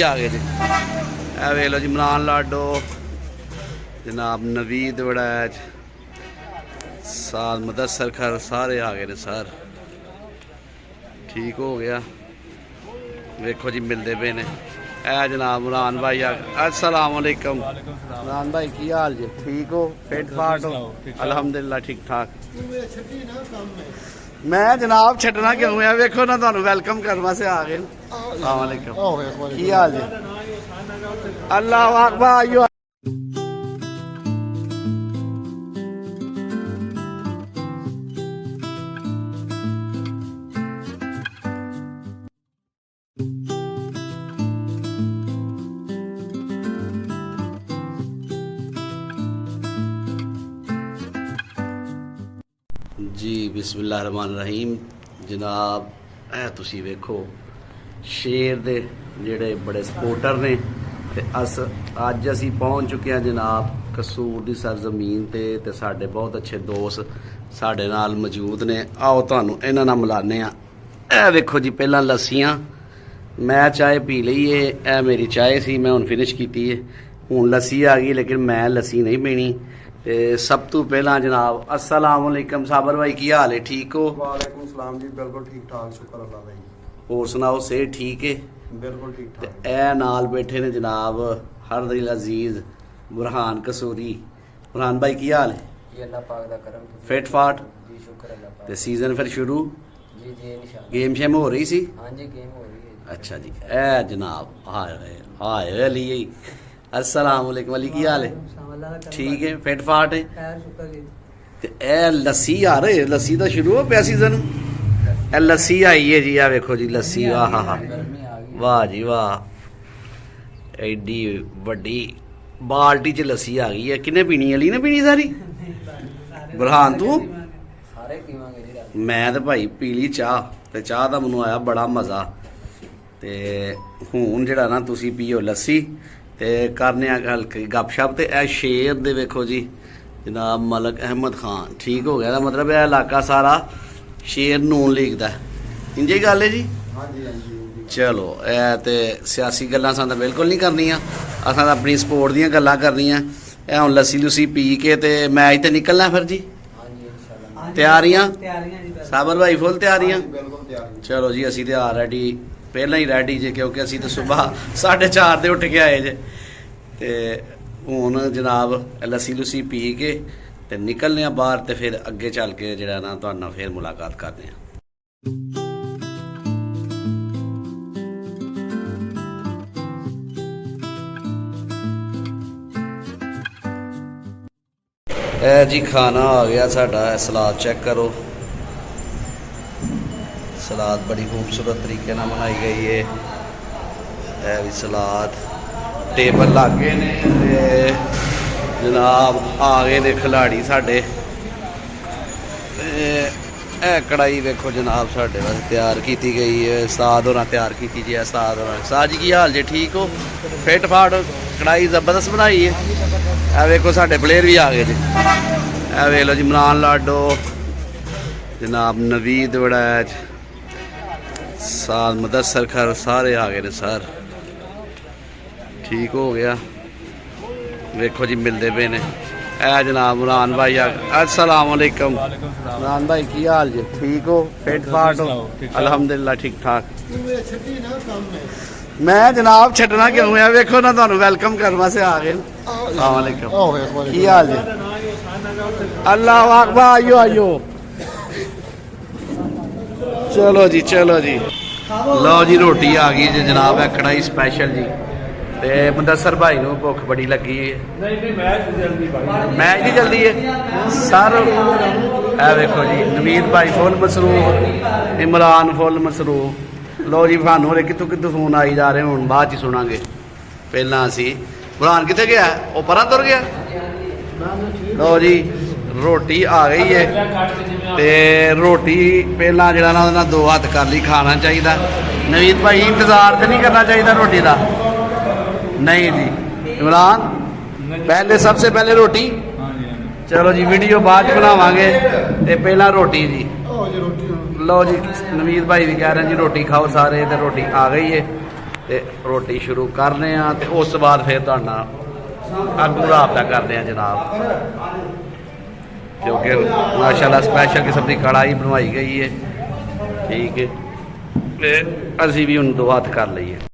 आ गए जी वे लो जी इमरान लाडो जनाब नवीद वड़ैच साल मुदस्सर खर सारे आ गए ने सर। ठीक हो गया वेखो जी मिलते पे ने जनाब इमरान भाई अस्सलाम वालेकुम। इमरान भाई की हाल जी ठीक हो फिट फाट हो? अल्हम्दुलिल्लाह ठीक ठाक। मैं जनाब छड्डना क्यों है वेखो ना तुहानू वेलकम करने वास्ते आ गए। अस्सलाम वालेकुम की हाल जी? अल्लाह अकबर। जी बिस्मिल्लाहिर्रहमानिर्रहीम जनाब तुसी वेखो शेर दे जेड़े बड़े सपोर्टर ने ते अज असी पहुँच चुके हैं जनाब कसूर दी सरजमीन ते साडे बहुत अच्छे दोस्त साडे नाल मौजूद ने। आओ तुहानू इन्हां नाल मिलाने आ। वेखो जी पहला लस्सियां मैं चाय पी लई है, ए मेरी चाय सी मैं हुण फिनिश कीती है। हुण लस्सी आ गई लेकिन मैं लस्सी नहीं पीनी। ते सब तो पहला जनाब अस्सलाम वालेकुम साबर भाई की हाल है ठीक हो? वालेकुम सलाम जी बिल्कुल ठीक ठाक शुक्र अल्लाह भाई। होर सुनाओ सेहत ठीक है? बिल्कुल ठीक ठाक। ए नाल बैठे ने जनाब हर दिल अजीज बुरहान कसूरी। बुरहान भाई की हाल है? जी अल्लाह पाक दा करम। फिट फाट? जी शुक्र अल्लाह पाक। ते सीजन फिर शुरू? जी जी इंशाल्लाह। गेम शेम हो रही सी? हां जी गेम हो रही है। अच्छा जी ए जनाब हाय अली अस्सलाम वालेकुम अली की हाल है? ठीक है फिट फाट है? ते ए लस्सी यार लस्सी तो शुरू हो पिया सीजन। ए लस्सी आई है जी आ वेखो जी लस्सी वाह हा वाह जी वाह एडी वड्डी बाल्टी च लस्सी आ गई है। किन्ने पीनी अली ने पीनी सारी? बुरहान तू? सारे पीवांगे जी। मैं तो भाई पी ली चाह ते चाह दा मैनू आया बड़ा मज़ा। ते हुण जेड़ा ना तुसी पियो लस्सी ते करने हल्की गपशप। ते ए शेर दे वेखो जी जनाब मलक अहमद खान ठीक हो गया। मतलब यह इलाका सारा शेर नून लीग दा इंजी गल है जी। हाँ जी हाँ जी। चलो ए ते सियासी गल्लां सां तां बिल्कुल नहीं करनियां, असां तां अपनी स्पोर्ट दियां गल्लां करनियां। ए हुण लस्सी लुस्सी पी के ते मैच ते निकलना फिर जी। हां जी इंशाल्लाह। तैयारियां जी साबर भाई फुल तैयारियां? बिल्कुल तैयार। चलो जी असी तो रेडी पहला ही रेडी जे क्योंकि असी तो सुबह 4:30 ते उठ के आए जे। ते हुण जनाब लस्सी लुस्सी पी के ते निकलने बाहर ते फिर अगे चल के जेड़ा ना तुहाडे नाल फिर मुलाकात करने। ए जी खाना आ गया साडा। सलाद चेक करो, सलाद बड़ी खूबसूरत तरीके नाल बनाई गई है। ए भी सलाद टेबल लग गए ने ते जनाब आ गए ने खिलाड़ी साडे। ए कढ़ाई वेखो जनाब साडे वास्ते तैयार की गई है। उस्ताद होना तैयार की जी। उस्ताद होना उस्ताद जी की हाल जी ठीक हो फिट फाट? कढ़ाई जबरदस्त बनाई है। ए वेखो साडे प्लेयर भी आ गए जी। ए वे लो जी इमरान लाडो जनाब नवीद वड़ैच साल मुदस्सर खर सारे आ गए ने सर। ठीक हो गया वेखो जी मिलते पे ने जनाब इमरान भाई अस्सलाम वालेकुम। इमरान भाई की हाल जी ठीक हो फिट फाट हो? अल्हम्दुलिल्लाह ठीक ठाक। मैं जनाब छड्डना क्यों है वेखो ना तुहानू वेलकम करने वास्ते आ गए। अस्सलाम वालेकुम की हाल जी? अल्लाह अकबर आयो आयो। चलो जी चलो जी लो जी रोटी आ गई जी जनाब है कढ़ाई स्पैशल जी। ते मुदस्सर भाई नूं भुख बड़ी लगी है। मैच भी जल्दी है सर। ए वेखो जी नवीद भाई फुल मसरूफ, इमरान फुल मसरूफ। लो जी सानू कितों कितों फोन आई जा रहे हुण बाद च सुनांगे। पहला असी बुरहान कित्थे गया? वो परां तुर गया। लो जी रोटी आ गई है ते रोटी पहला जरा ना उहदे नाल दो हत्थ कर ली खाना चाहिए। नवीद भाई इंतजार तो नहीं करना चाहिए रोटी का? नहीं जी इमरान पहले सबसे पहले रोटी। चलो जी वीडियो बाद बनावांगे ते पहला रोटी जी। लो जी नवीद भाई भी कह रहे हैं जी रोटी खाओ सारे। तो रोटी आ गई है ਤੇ ਰੋਟੀ ਸ਼ੁਰੂ ਕਰਨੇ ਆ ਤੇ ਉਸ ਤੋਂ ਬਾਅਦ ਫਿਰ ਤੁਹਾਡੇ ਨਾਲ ਅੱਗੂ ਰਾਬਤਾ ਕਰਦੇ ਆ ਜਨਾਬ, ਕਿਉਂਕਿ ਮਾਸ਼ਾਅੱਲਾ ਸਪੈਸ਼ਲ ਕਿਸਮ ਦੀ ਕੜਾਹੀ ਬਣਵਾਈ ਗਈ ਹੈ। ਠੀਕ ਹੈ, ਤੇ ਅਸੀਂ ਵੀ ਹੁਣ ਦੋ ਹੱਥ ਕਰ ਲਈਏ।